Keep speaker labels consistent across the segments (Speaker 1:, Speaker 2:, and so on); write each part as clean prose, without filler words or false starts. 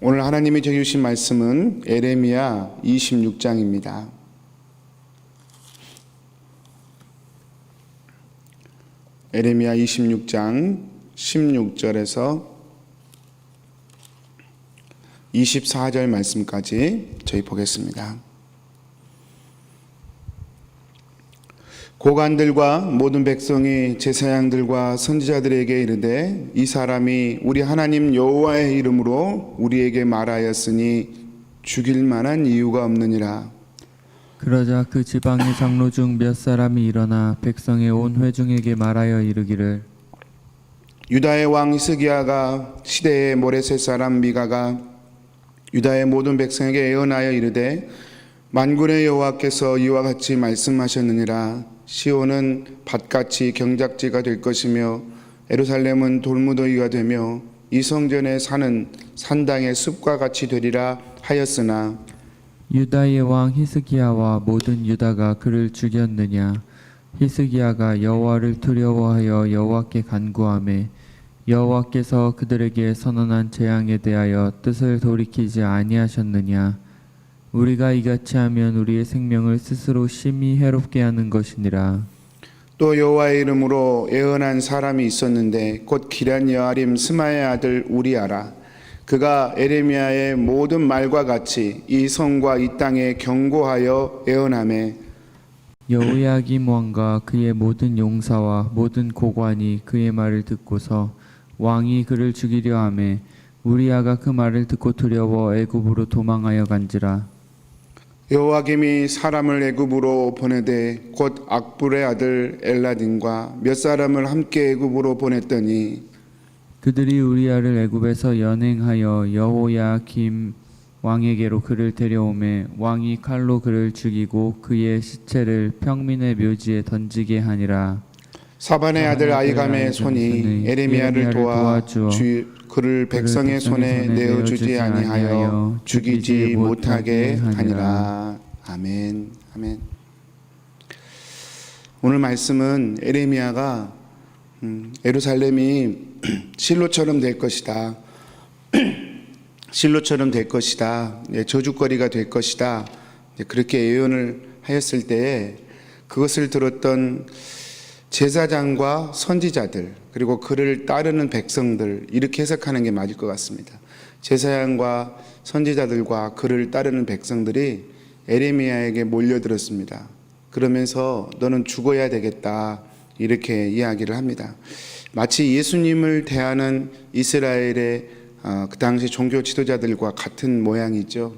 Speaker 1: 오늘 하나님이 주신 말씀은 에레미야 26장입니다. 에레미야 26장 16절에서 24절 말씀까지 저희 보겠습니다. 고관들과 모든 백성이 제사장들과 선지자들에게 이르되 이 사람이 우리 하나님 여호와의 이름으로 우리에게 말하였으니 죽일 만한 이유가 없느니라.
Speaker 2: 그러자 그 지방의 장로 중 몇 사람이 일어나 백성의 온 회중에게 말하여 이르기를
Speaker 1: 유다의 왕 히스기야가 시대의 모레셋 사람 미가가 유다의 모든 백성에게 예언하여 이르되 만군의 여호와께서 이와 같이 말씀하셨느니라. 시온은 밭같이 경작지가 될 것이며 예루살렘은 돌무더기가 되며 이 성전의 산은 산당의 숲과 같이 되리라 하였으나
Speaker 2: 유다의 왕 히스기야와 모든 유다가 그를 죽였느냐. 히스기야가 여호와를 두려워하여 여호와께 간구하매 여호와께서 그들에게 선언한 재앙에 대하여 뜻을 돌이키지 아니하셨느냐. 우리가 이같이 하면 우리의 생명을 스스로 심히 해롭게 하는 것이니라.
Speaker 1: 또 여호와의 이름으로 예언한 사람이 있었는데 곧 기럇 여아림 스마의 아들 우리아라. 그가 에레미야의 모든 말과 같이 이 성과 이 땅에 경고하여 예언하매
Speaker 2: 여호야김 왕과 그의 모든 용사와 모든 고관이 그의 말을 듣고서 왕이 그를 죽이려 하매 우리아가 그 말을 듣고 두려워 애굽으로 도망하여 간지라.
Speaker 1: 여호야김이 사람을 애굽으로 보내되 곧 악불의 아들 엘라딘과 몇 사람을 함께 애굽으로 보냈더니
Speaker 2: 그들이 우리아를 애굽에서 연행하여 여호야김 왕에게로 그를 데려오매 왕이 칼로 그를 죽이고 그의 시체를 평민의 묘지에 던지게 하니라.
Speaker 1: 사반의 아들 아이감의 손이 에레미야를 도와주어 그를 백성의 손에 내어주지 아니하여 죽이지 못하게 하니라. 아멘. 아멘. 오늘 말씀은 에레미야가 예루살렘이 실로처럼 될 것이다. 실로처럼 될 것이다. 저주거리가 될 것이다. 그렇게 예언을 하였을 때에 그것을 들었던 제사장과 선지자들 그리고 그를 따르는 백성들 이렇게 해석하는 게 맞을 것 같습니다. 제사장과 선지자들과 그를 따르는 백성들이 에레미야에게 몰려들었습니다. 그러면서 너는 죽어야 되겠다 이렇게 이야기를 합니다. 마치 예수님을 대하는 이스라엘의 그 당시 종교 지도자들과 같은 모양이죠.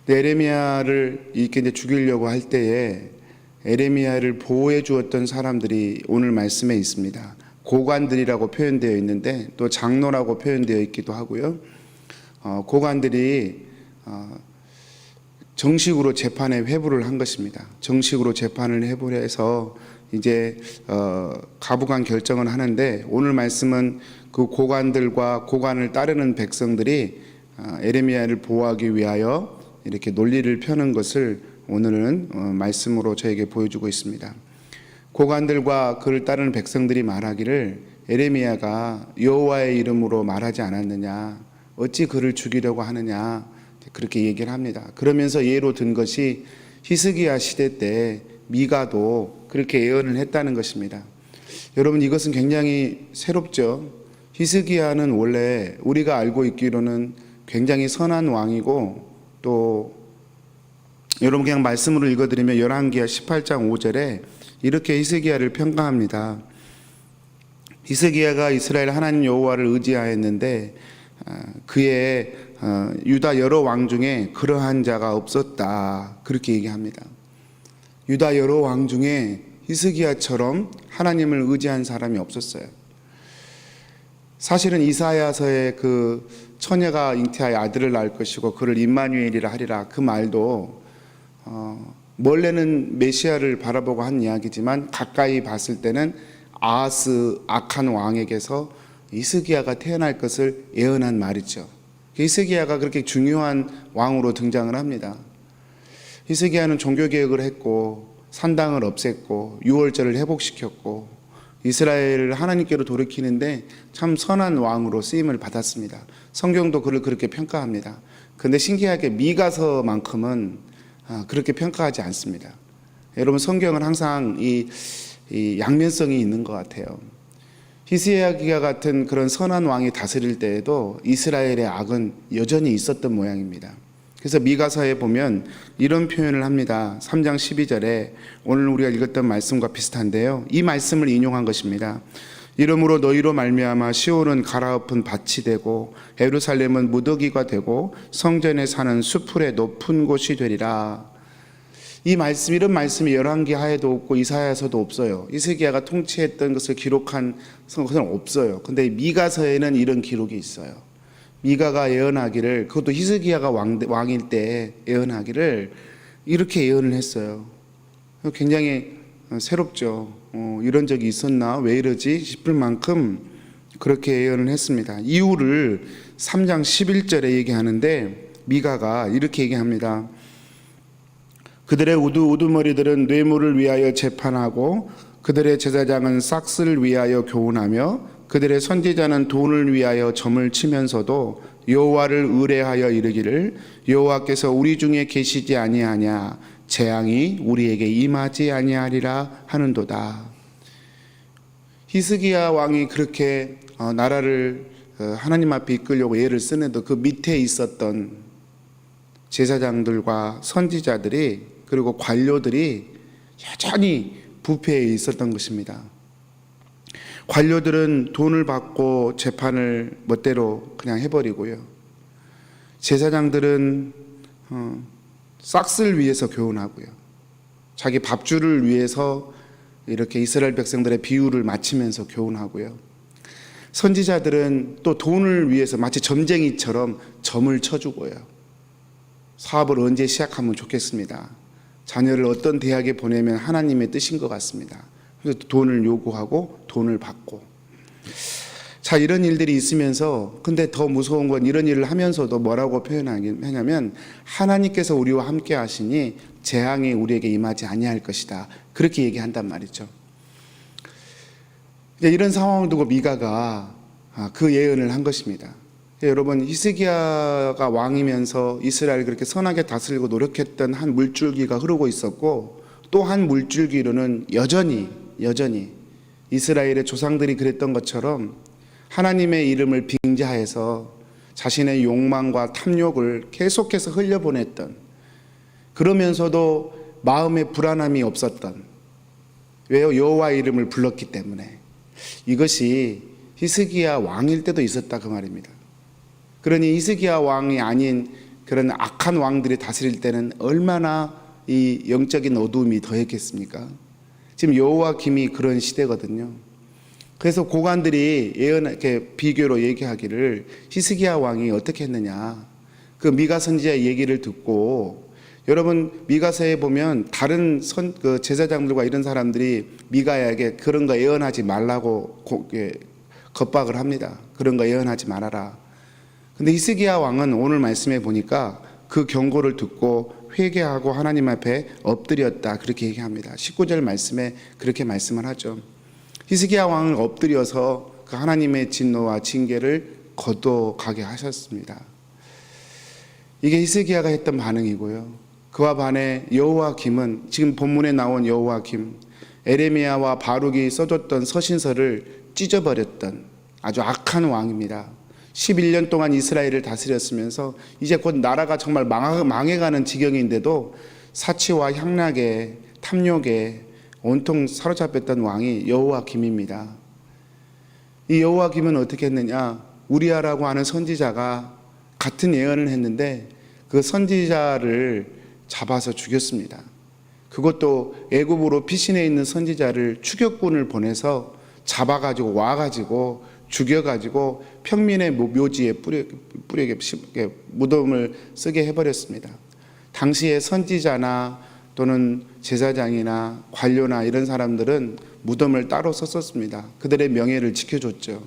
Speaker 1: 에레미야를 이렇게 이제 죽이려고 할 때에 에레미야를 보호해 주었던 사람들이 오늘 말씀에 있습니다. 고관들이라고 표현되어 있는데 또 장로라고 표현되어 있기도 하고요. 고관들이 정식으로 재판에 회부를 한 것입니다. 정식으로 재판을 회부해서 이제 가부간 결정을 하는데 오늘 말씀은 그 고관들과 고관을 따르는 백성들이 에레미야를 보호하기 위하여 이렇게 논리를 펴는 것을 오늘은 말씀으로 저에게 보여주고 있습니다. 고관들과 그를 따르는 백성들이 말하기를 에레미야가 여호와의 이름으로 말하지 않았느냐, 어찌 그를 죽이려고 하느냐 그렇게 얘기를 합니다. 그러면서 예로 든 것이 히스기야 시대 때 미가도 그렇게 예언을 했다는 것입니다. 여러분 이것은 굉장히 새롭죠. 히스기야는 원래 우리가 알고 있기로는 굉장히 선한 왕이고 또 여러분 그냥 말씀으로 읽어드리면 열왕기하 18장 5절에 이렇게 히스기야를 평가합니다. 히스기야가 이스라엘 하나님 여호와를 의지하였는데 그의 유다 여러 왕 중에 그러한 자가 없었다 그렇게 얘기합니다. 유다 여러 왕 중에 히스기야처럼 하나님을 의지한 사람이 없었어요. 사실은 이사야서의 그 처녀가 잉태하여 아들을 낳을 것이고 그를 임마누엘이라 하리라 그 말도 원래는 메시아를 바라보고 한 이야기지만 가까이 봤을 때는 아하스 악한 왕에게서 히스기야가 태어날 것을 예언한 말이죠. 히스기야가 그렇게 중요한 왕으로 등장을 합니다. 히스기야는 종교개혁을 했고 산당을 없앴고 유월절을 회복시켰고 이스라엘을 하나님께로 돌이키는데 참 선한 왕으로 쓰임을 받았습니다. 성경도 그를 그렇게 평가합니다. 그런데 신기하게 미가서만큼은 그렇게 평가하지 않습니다. 여러분, 성경은 항상 이 양면성이 있는 것 같아요. 히스기야 같은 그런 선한 왕이 다스릴 때에도 이스라엘의 악은 여전히 있었던 모양입니다. 그래서 미가서에 보면 이런 표현을 합니다. 3장 12절에 오늘 우리가 읽었던 말씀과 비슷한데요. 이 말씀을 인용한 것입니다. 이러므로 너희로 말미암아 시온은 갈아엎은 밭이 되고 예루살렘은 무더기가 되고 성전에 사는 수풀의 높은 곳이 되리라. 이 말씀, 이런 말씀이 열왕기하에도 없고 이사야서도 없어요. 히스기야가 통치했던 것을 기록한 것은 없어요. 근데 미가서에는 이런 기록이 있어요. 미가가 예언하기를, 그것도 히스기야가 왕일 때 예언하기를 이렇게 예언을 했어요. 굉장히 새롭죠. 이런 적이 있었나? 왜 이러지? 싶을 만큼 그렇게 예언을 했습니다. 이유를 3장 11절에 얘기하는데 미가가 이렇게 얘기합니다. 그들의 우두머리들은 뇌물을 위하여 재판하고 그들의 제사장은 싹스를 위하여 교훈하며 그들의 선지자는 돈을 위하여 점을 치면서도 여호와를 의뢰하여 이르기를 여호와께서 우리 중에 계시지 아니하냐 재앙이 우리에게 임하지 아니하리라 하는도다. 히스기야 왕이 그렇게 나라를 하나님 앞에 이끌려고 애를 쓰는데 그 밑에 있었던 제사장들과 선지자들이 그리고 관료들이 여전히 부패해 있었던 것입니다. 관료들은 돈을 받고 재판을 멋대로 그냥 해버리고요. 제사장들은 싹스를 위해서 교훈하고요. 자기 밥줄을 위해서 이렇게 이스라엘 백성들의 비유를 맞추면서 교훈하고요. 선지자들은 또 돈을 위해서 마치 점쟁이처럼 점을 쳐주고요. 사업을 언제 시작하면 좋겠습니다. 자녀를 어떤 대학에 보내면 하나님의 뜻인 것 같습니다. 그래서 돈을 요구하고 돈을 받고. 자, 이런 일들이 있으면서 근데 더 무서운 건 이런 일을 하면서도 뭐라고 표현하냐면 하나님께서 우리와 함께 하시니 재앙이 우리에게 임하지 아니할 것이다. 그렇게 얘기한단 말이죠. 이런 상황을 두고 미가가 그 예언을 한 것입니다. 여러분, 히스기야가 왕이면서 이스라엘을 그렇게 선하게 다스리고 노력했던 한 물줄기가 흐르고 있었고 또 한 물줄기로는 여전히 이스라엘의 조상들이 그랬던 것처럼 하나님의 이름을 빙자해서 자신의 욕망과 탐욕을 계속해서 흘려보냈던, 그러면서도 마음에 불안함이 없었던, 왜요? 여호와의 이름을 불렀기 때문에. 이것이 히스기야 왕일 때도 있었다 그 말입니다. 그러니 히스기야 왕이 아닌 그런 악한 왕들이 다스릴 때는 얼마나 이 영적인 어두움이 더했겠습니까? 지금 여호와김이 그런 시대거든요. 그래서 고관들이 이렇게 비교로 얘기하기를 히스기야 왕이 어떻게 했느냐, 그 미가 선지자의 얘기를 듣고, 여러분 미가서에 보면 다른 그 제사장들과 이런 사람들이 미가에게 그런 거 예언하지 말라고 겁박을 합니다. 그런 거 예언하지 말아라. 근데 히스기야 왕은 오늘 말씀에 보니까 그 경고를 듣고 회개하고 하나님 앞에 엎드렸다, 그렇게 얘기합니다. 19절 말씀에 그렇게 말씀을 하죠. 히스기야 왕은 엎드려서 그 하나님의 진노와 징계를 거둬가게 하셨습니다. 이게 히스기야가 했던 반응이고요. 그와 반해 여호와김은, 지금 본문에 나온 여호와김, 에레미야와 바룩이 써줬던 서신서를 찢어버렸던 아주 악한 왕입니다. 11년 동안 이스라엘을 다스렸으면서 이제 곧 나라가 정말 망해가는 지경인데도 사치와 향락에 탐욕에 온통 사로잡혔던 왕이 여호와김입니다. 이 여호와김은 어떻게 했느냐, 우리아라고 하는 선지자가 같은 예언을 했는데 그 선지자를 잡아서 죽였습니다. 그것도 애굽으로 피신해 있는 선지자를 추격군을 보내서 잡아가지고 와가지고 죽여가지고 평민의 묘지에 무덤을 쓰게 해버렸습니다. 당시에 선지자나 또는 제사장이나 관료나 이런 사람들은 무덤을 따로 썼었습니다. 그들의 명예를 지켜줬죠.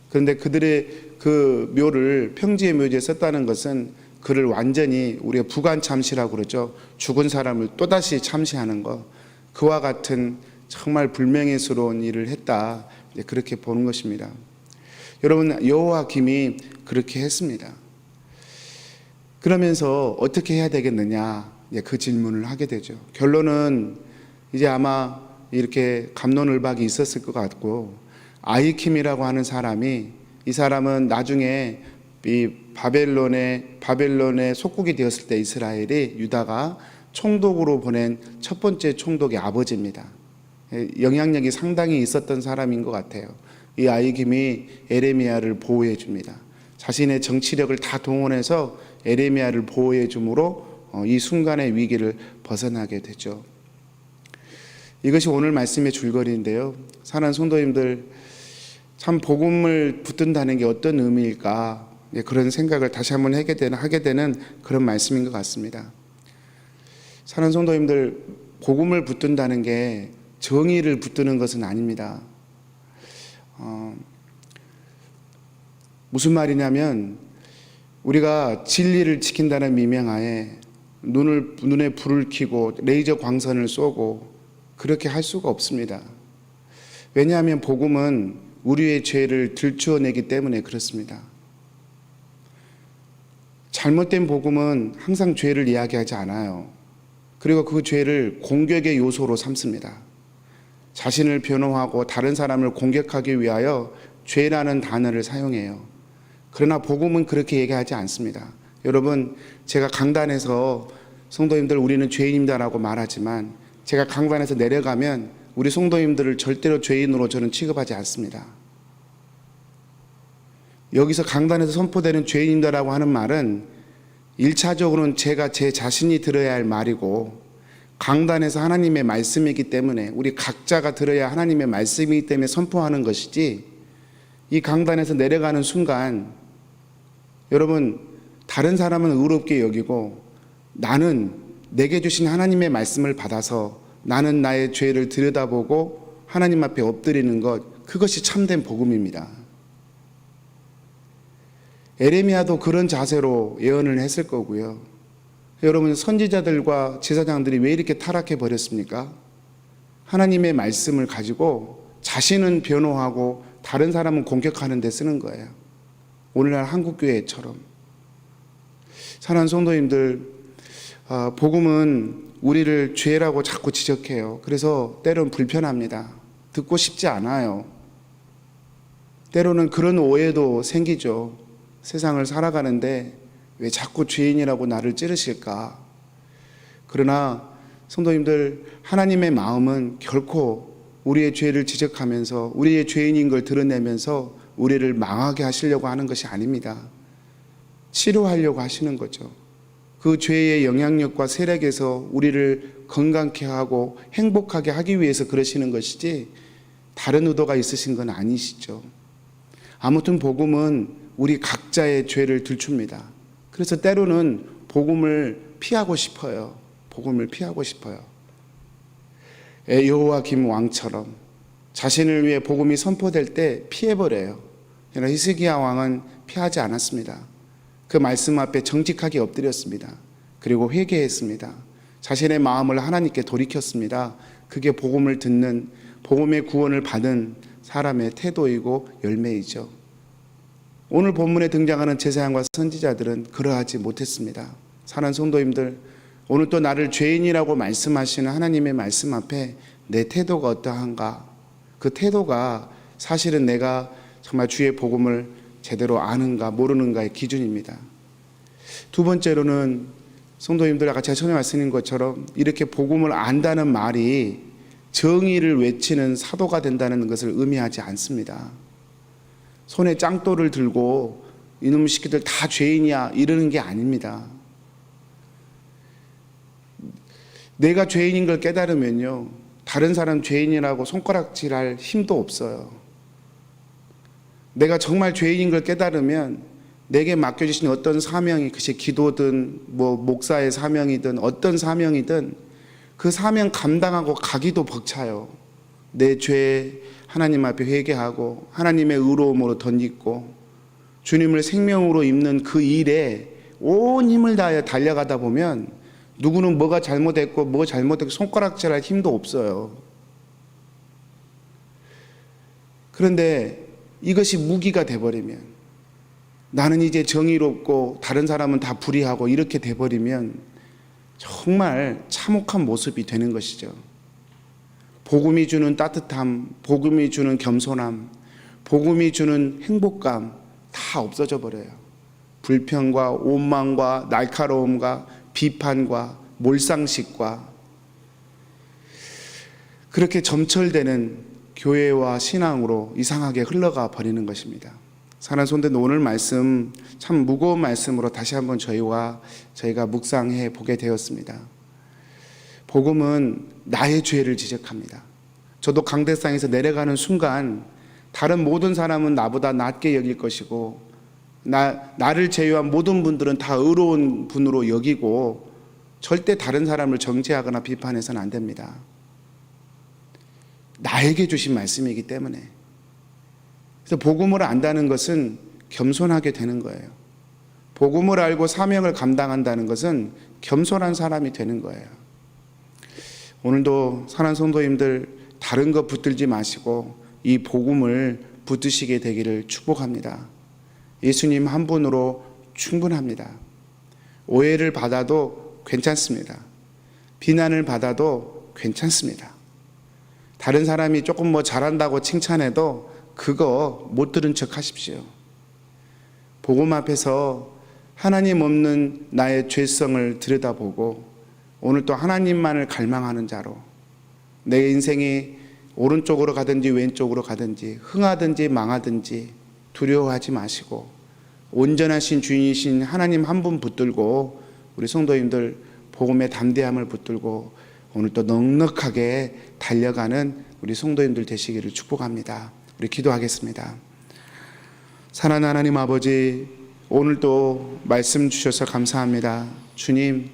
Speaker 1: 그런데 그들의 그 묘를 평지의 묘지에 썼다는 것은 그를 완전히 우리가 부관참시라고 그러죠. 죽은 사람을 또다시 참시하는 것, 그와 같은 정말 불명예스러운 일을 했다. 그렇게 보는 것입니다. 여러분, 여호야김이 그렇게 했습니다. 그러면서 어떻게 해야 되겠느냐, 그 질문을 하게 되죠. 결론은 이제 아마 이렇게 갑론을박이 있었을 것 같고, 아히킴이라고 하는 사람이, 이 사람은 나중에 이 바벨론의 속국이 되었을 때 이스라엘이 유다가 총독으로 보낸 첫 번째 총독의 아버지입니다. 영향력이 상당히 있었던 사람인 것 같아요. 이 아히김이 에레미야를 보호해 줍니다. 자신의 정치력을 다 동원해서 에레미야를 보호해 줌으로 이 순간의 위기를 벗어나게 되죠. 이것이 오늘 말씀의 줄거리인데요. 사랑하는 성도님들, 참 복음을 붙든다는 게 어떤 의미일까, 그런 생각을 다시 한번 하게 되는 그런 말씀인 것 같습니다. 사랑하는 성도님들, 복음을 붙든다는 게 정의를 붙드는 것은 아닙니다. 무슨 말이냐면, 우리가 진리를 지킨다는 미명하에 눈에 불을 켜고 레이저 광선을 쏘고 그렇게 할 수가 없습니다. 왜냐하면 복음은 우리의 죄를 들추어내기 때문에 그렇습니다. 잘못된 복음은 항상 죄를 이야기하지 않아요. 그리고 그 죄를 공격의 요소로 삼습니다. 자신을 변호하고 다른 사람을 공격하기 위하여 죄라는 단어를 사용해요. 그러나 복음은 그렇게 얘기하지 않습니다. 여러분, 제가 강단에서 성도님들 우리는 죄인입니다라고 말하지만, 제가 강단에서 내려가면 우리 성도님들을 절대로 죄인으로 저는 취급하지 않습니다. 여기서 강단에서 선포되는 죄인입니다라고 하는 말은 1차적으로는 제가 제 자신이 들어야 할 말이고, 강단에서 하나님의 말씀이기 때문에 우리 각자가 들어야 하나님의 말씀이기 때문에 선포하는 것이지, 이 강단에서 내려가는 순간 여러분, 다른 사람은 의롭게 여기고 나는 내게 주신 하나님의 말씀을 받아서 나는 나의 죄를 들여다보고 하나님 앞에 엎드리는 것, 그것이 참된 복음입니다. 에레미야도 그런 자세로 예언을 했을 거고요. 여러분, 선지자들과 제사장들이 왜 이렇게 타락해 버렸습니까? 하나님의 말씀을 가지고 자신은 변호하고 다른 사람은 공격하는 데 쓰는 거예요. 오늘날 한국교회처럼. 사랑하는 성도님들, 복음은 우리를 죄라고 자꾸 지적해요. 그래서 때로는 불편합니다. 듣고 싶지 않아요. 때로는 그런 오해도 생기죠. 세상을 살아가는데 왜 자꾸 죄인이라고 나를 찌르실까? 그러나 성도님들, 하나님의 마음은 결코 우리의 죄를 지적하면서 우리의 죄인인 걸 드러내면서 우리를 망하게 하시려고 하는 것이 아닙니다. 치료하려고 하시는 거죠. 그 죄의 영향력과 세력에서 우리를 건강케 하고 행복하게 하기 위해서 그러시는 것이지 다른 의도가 있으신 건 아니시죠. 아무튼 복음은 우리 각자의 죄를 들춥니다. 그래서 때로는 복음을 피하고 싶어요. 복음을 피하고 싶어요. 여호야김 왕처럼 자신을 위해 복음이 선포될 때 피해버려요. 그러나 히스기야 왕은 피하지 않았습니다. 그 말씀 앞에 정직하게 엎드렸습니다. 그리고 회개했습니다. 자신의 마음을 하나님께 돌이켰습니다. 그게 복음을 듣는, 복음의 구원을 받은 사람의 태도이고 열매이죠. 오늘 본문에 등장하는 제사장과 선지자들은 그러하지 못했습니다. 사랑하는 성도님들, 오늘 또 나를 죄인이라고 말씀하시는 하나님의 말씀 앞에 내 태도가 어떠한가? 그 태도가 사실은 내가 정말 주의 복음을 제대로 아는가 모르는가의 기준입니다. 두 번째로는 성도님들, 아까 제가 처음에 말씀드린 것처럼 이렇게 복음을 안다는 말이 정의를 외치는 사도가 된다는 것을 의미하지 않습니다. 손에 짱돌을 들고 이놈 새끼들 다 죄인이야 이러는 게 아닙니다. 내가 죄인인 걸 깨달으면요, 다른 사람 죄인이라고 손가락질할 힘도 없어요. 내가 정말 죄인인 걸 깨달으면 내게 맡겨주신 어떤 사명이, 그것이 기도든 목사의 사명이든 어떤 사명이든 그 사명 감당하고 가기도 벅차요. 내 죄 하나님 앞에 회개하고 하나님의 의로움으로 덧입고 주님을 생명으로 입는 그 일에 온 힘을 다해 달려가다 보면 누구는 뭐가 잘못했고 손가락질할 힘도 없어요. 그런데 이것이 무기가 돼버리면, 나는 이제 정의롭고 다른 사람은 다 불의하고 이렇게 돼버리면 정말 참혹한 모습이 되는 것이죠. 복음이 주는 따뜻함, 복음이 주는 겸손함, 복음이 주는 행복감 다 없어져 버려요. 불평과 원망과 날카로움과 비판과 몰상식과 그렇게 점철되는 교회와 신앙으로 이상하게 흘러가 버리는 것입니다. 사랑하는 성도들, 오늘 말씀 참 무거운 말씀으로 다시 한번 저희가 묵상해 보게 되었습니다. 복음은 나의 죄를 지적합니다. 저도 강대상에서 내려가는 순간 다른 모든 사람은 나보다 낮게 여길 것이고 나를 제외한 모든 분들은 다 의로운 분으로 여기고 절대 다른 사람을 정죄하거나 비판해서는 안 됩니다. 나에게 주신 말씀이기 때문에. 그래서 복음을 안다는 것은 겸손하게 되는 거예요. 복음을 알고 사명을 감당한다는 것은 겸손한 사람이 되는 거예요. 오늘도 사랑하는 성도님들, 다른 거 붙들지 마시고 이 복음을 붙드시게 되기를 축복합니다. 예수님 한 분으로 충분합니다. 오해를 받아도 괜찮습니다. 비난을 받아도 괜찮습니다. 다른 사람이 조금 잘한다고 칭찬해도 그거 못 들은 척 하십시오. 복음 앞에서 하나님 없는 나의 죄성을 들여다보고 오늘 또 하나님만을 갈망하는 자로, 내 인생이 오른쪽으로 가든지 왼쪽으로 가든지 흥하든지 망하든지 두려워하지 마시고 온전하신 주인이신 하나님 한 분 붙들고 우리 성도님들 복음의 담대함을 붙들고 오늘 또 넉넉하게 달려가는 우리 성도님들 되시기를 축복합니다. 우리 기도하겠습니다. 사랑하는 하나님 아버지, 오늘도 말씀 주셔서 감사합니다. 주님,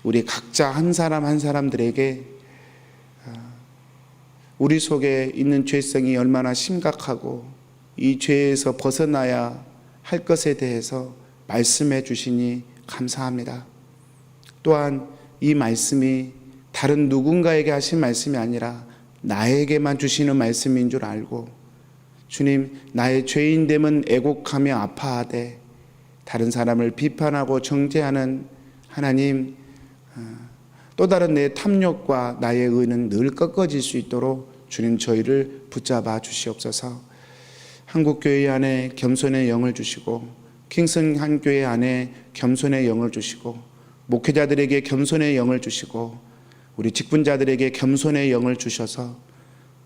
Speaker 1: 우리 각자 한 사람 한 사람들에게 우리 속에 있는 죄성이 얼마나 심각하고 이 죄에서 벗어나야 할 것에 대해서 말씀해 주시니 감사합니다. 또한 이 말씀이 다른 누군가에게 하신 말씀이 아니라 나에게만 주시는 말씀인 줄 알고, 주님, 나의 죄인됨은 애곡하며 아파하되 다른 사람을 비판하고 정죄하는 하나님, 또 다른 내 탐욕과 나의 의는 늘 꺾어질 수 있도록 주님 저희를 붙잡아 주시옵소서. 한국교회 안에 겸손의 영을 주시고 킹슨 한교회 안에 겸손의 영을 주시고 목회자들에게 겸손의 영을 주시고 우리 직분자들에게 겸손의 영을 주셔서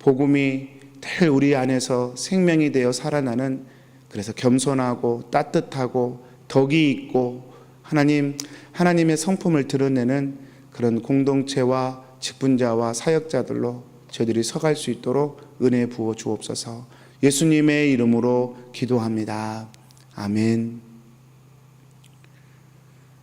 Speaker 1: 복음이 늘 우리 안에서 생명이 되어 살아나는, 그래서 겸손하고 따뜻하고 덕이 있고 하나님의 성품을 드러내는 그런 공동체와 직분자와 사역자들로 저희들이 서갈 수 있도록 은혜 부어 주옵소서. 예수님의 이름으로 기도합니다. 아멘.